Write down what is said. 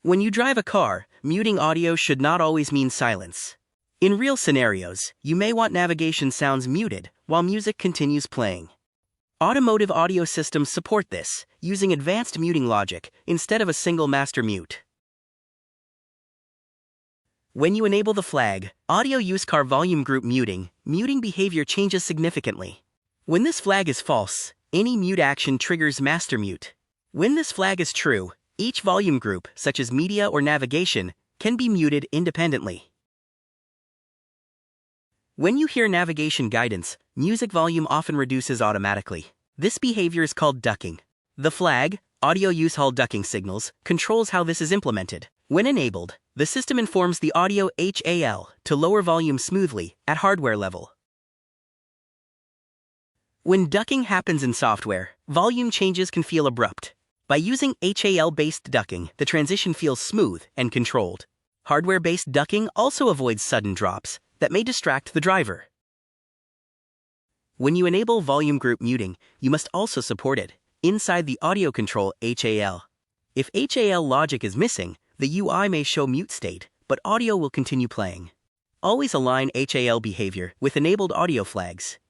When you drive a car, muting audio should not always mean silence. In real scenarios, you may want navigation sounds muted while music continues playing. Automotive audio systems support this, using advanced muting logic instead of a single master mute. When you enable the flag, Audio Use Car Volume Group Muting, muting behavior changes significantly. When this flag is false, any mute action triggers master mute. When this flag is true, each volume group, such as media or navigation, can be muted independently. When you hear navigation guidance, music volume often reduces automatically. This behavior is called ducking. The flag, Audio Use Hall Ducking Signals, controls how this is implemented. When enabled, the system informs the audio HAL to lower volume smoothly at hardware level. When ducking happens in software, volume changes can feel abrupt. By using HAL-based ducking, the transition feels smooth and controlled. Hardware-based ducking also avoids sudden drops that may distract the driver. When you enable volume group muting, you must also support it inside the audio control HAL. If HAL logic is missing, the UI may show mute state, but audio will continue playing. Always align HAL behavior with enabled audio flags.